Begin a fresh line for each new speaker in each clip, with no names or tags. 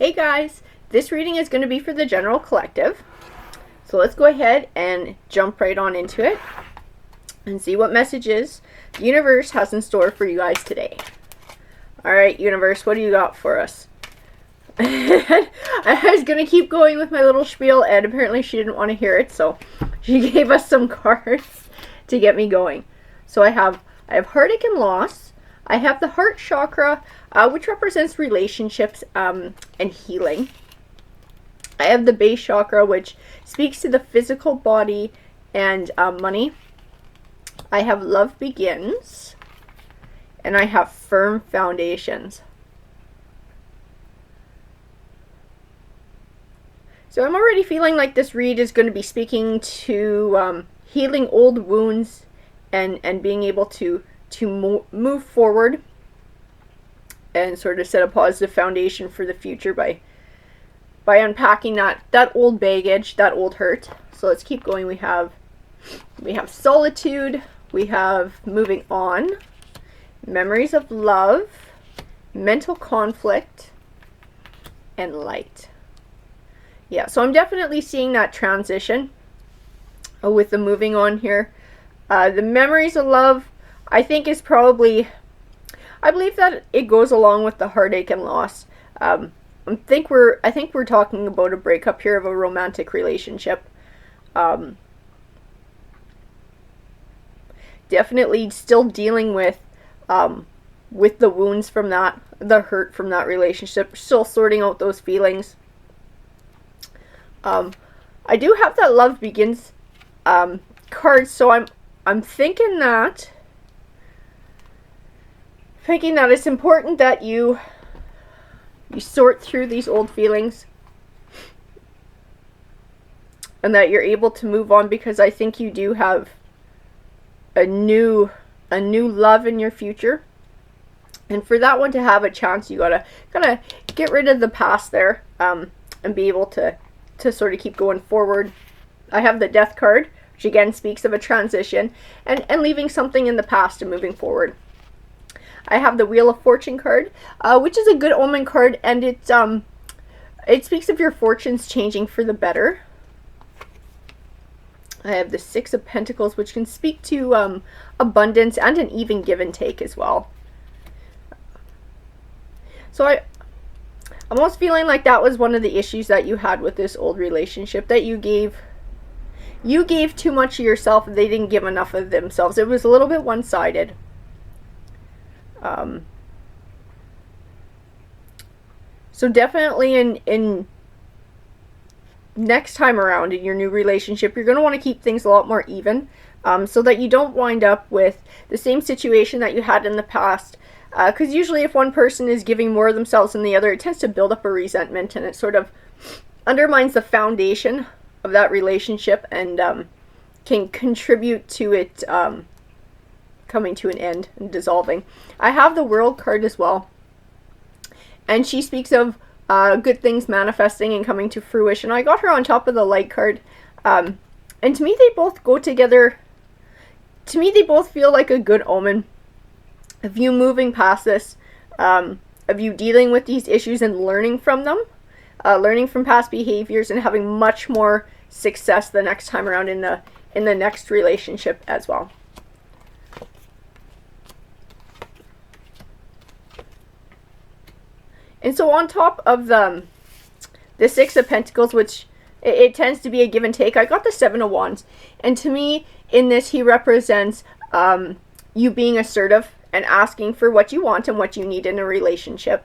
Hey guys, this reading is going to be for the general collective. So let's go ahead and jump right on into it and see what messages the universe has in store for you guys today. Alright, universe, what do you got for us? I was going to keep going with my little spiel, and apparently she didn't want to hear it, so she gave us some cards to get me going. So I have heartache and loss. I have the heart chakra, which represents relationships and healing. I have the base chakra, which speaks to the physical body and money. I have love begins. And I have firm foundations. So I'm already feeling like this read is going to be speaking to healing old wounds and being able to move forward and sort of set a positive foundation for the future by unpacking that old baggage, that old hurt. So let's keep going. We have solitude, we have moving on, memories of love, mental conflict, and light. Yeah, so I'm definitely seeing that transition with the moving on here. The memories of love, I think, is probably, I believe that it goes along with the heartache and loss. I think we're talking about a breakup here of a romantic relationship. Definitely still dealing with the wounds from that, the hurt from that relationship, still sorting out those feelings. I do have that love begins card, so I'm thinking that it's important that you sort through these old feelings and that you're able to move on, because I think you do have a new love in your future. And for that one to have a chance, you gotta get rid of the past there, and be able to sort of keep going forward. I have the Death card, which again speaks of a transition and leaving something in the past and moving forward. I have the Wheel of Fortune card, which is a good omen card, and it speaks of your fortunes changing for the better. I have the Six of Pentacles, which can speak to abundance and an even give and take as well. So I'm almost feeling like that was one of the issues that you had with this old relationship, that you gave too much of yourself and they didn't give enough of themselves. It was a little bit one-sided. So definitely in next time around in your new relationship, you're going to want to keep things a lot more even, so that you don't wind up with the same situation that you had in the past. Because usually if one person is giving more of themselves than the other, it tends to build up a resentment, and it sort of undermines the foundation of that relationship and can contribute to it coming to an end and dissolving. I have the World card as well, and she speaks of good things manifesting and coming to fruition. I got her on top of the Light card, and to me they both go together. To me they both feel like a good omen of you moving past this, of you dealing with these issues and learning from them, learning from past behaviors and having much more success the next time around in the next relationship as well. And so on top of the Six of Pentacles, which it tends to be a give and take, I got the Seven of Wands. And to me, in this, he represents you being assertive and asking for what you want and what you need in a relationship.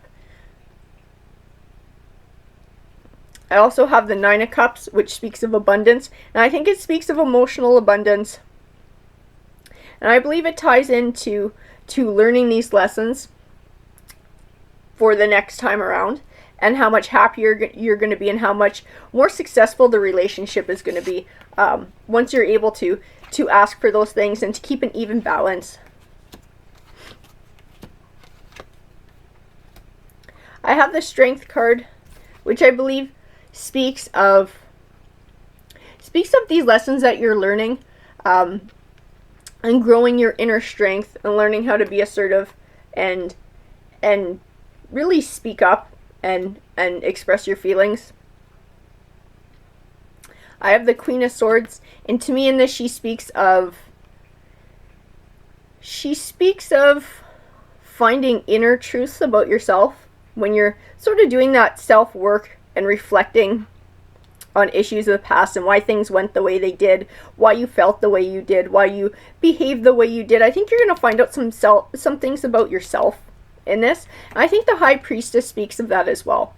I also have the Nine of Cups, which speaks of abundance. And I think it speaks of emotional abundance. And I believe it ties into learning these lessons for the next time around, and how much happier you're going to be and how much more successful the relationship is going to be once you're able to ask for those things and to keep an even balance. I have the Strength card, which I believe speaks of these lessons that you're learning, and growing your inner strength and learning how to be assertive and really speak up and express your feelings. I have the Queen of Swords, and to me in this she speaks of finding inner truths about yourself when you're sort of doing that self-work and reflecting on issues of the past and why things went the way they did, why you felt the way you did, why you behaved the way you did. I think you're going to find out some things about yourself in this. And I think the High Priestess speaks of that as well,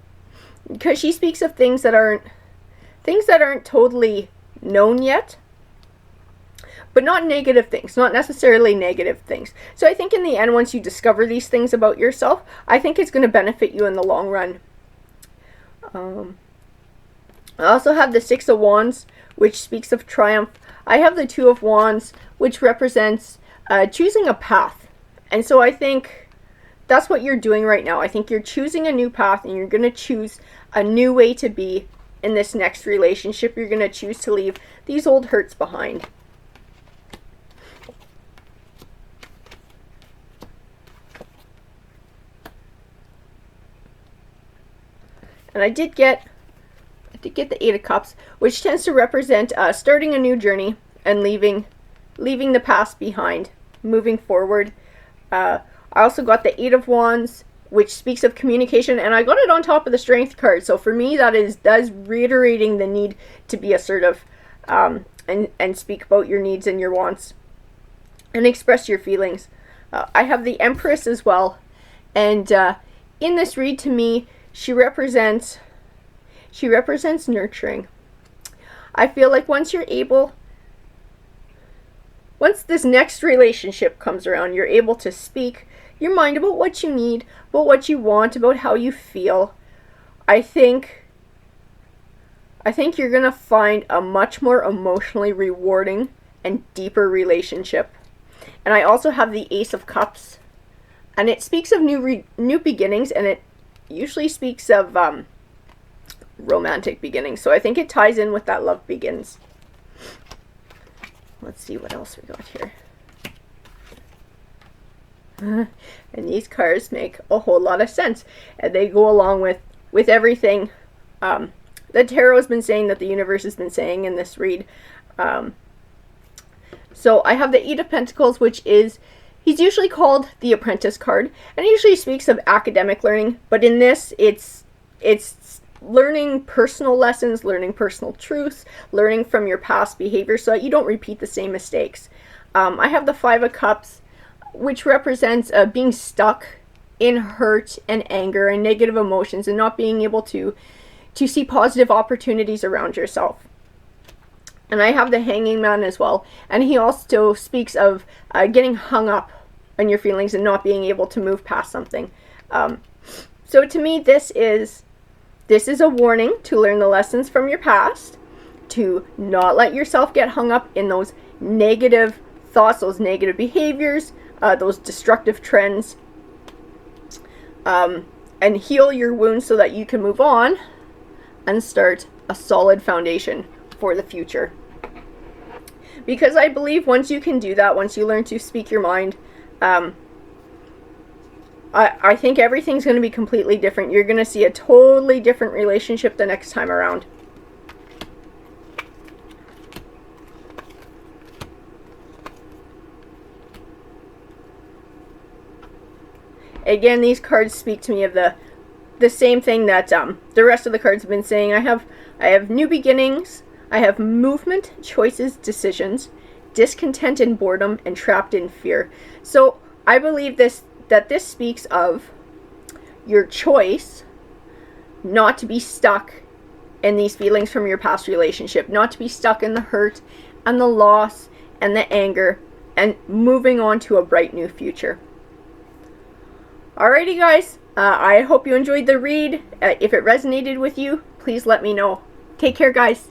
because she speaks of things that aren't totally known yet, but not negative things, not necessarily negative things. So I think in the end, once you discover these things about yourself, I think it's going to benefit you in the long run. I also have the Six of Wands, which speaks of triumph. I have the Two of Wands, which represents choosing a path. And so I think that's what you're doing right now. I think you're choosing a new path, and you're going to choose a new way to be in this next relationship. You're going to choose to leave these old hurts behind. And I did get the Eight of Cups, which tends to represent starting a new journey and leaving the past behind, moving forward. I also got the Eight of Wands, which speaks of communication, and I got it on top of the Strength card. So for me, that is reiterating the need to be assertive and speak about your needs and your wants and express your feelings. I have the Empress as well, and in this read, to me, she represents nurturing. I feel like once this next relationship comes around, you're able to speak your mind about what you need, about what you want, about how you feel. I think you're going to find a much more emotionally rewarding and deeper relationship. And I also have the Ace of Cups, and it speaks of new beginnings, and it usually speaks of romantic beginnings. So I think it ties in with that love begins. Let's see what else we got here. And these cards make a whole lot of sense, and they go along with everything that tarot has been saying, that the universe has been saying in this read. So I have the Eight of Pentacles, which is, he's usually called the Apprentice card, and it usually speaks of academic learning, but in this it's learning personal lessons, learning personal truths, learning from your past behavior so that you don't repeat the same mistakes. I have the Five of Cups, which represents being stuck in hurt and anger and negative emotions and not being able to see positive opportunities around yourself. And I have the Hanging Man as well, and he also speaks of getting hung up on your feelings and not being able to move past something. So to me, this is a warning to learn the lessons from your past, to not let yourself get hung up in those negative thoughts, those negative behaviors, those destructive trends, and heal your wounds so that you can move on and start a solid foundation for the future. Because I believe once you can do that, once you learn to speak your mind, I think everything's going to be completely different. You're going to see a totally different relationship the next time around. Again, these cards speak to me of the same thing that the rest of the cards have been saying. I have new beginnings, I have movement, choices, decisions, discontent and boredom, and trapped in fear. So I believe that this speaks of your choice not to be stuck in these feelings from your past relationship, not to be stuck in the hurt and the loss and the anger, and moving on to a bright new future. Alrighty guys, I hope you enjoyed the read. If it resonated with you, please let me know. Take care guys.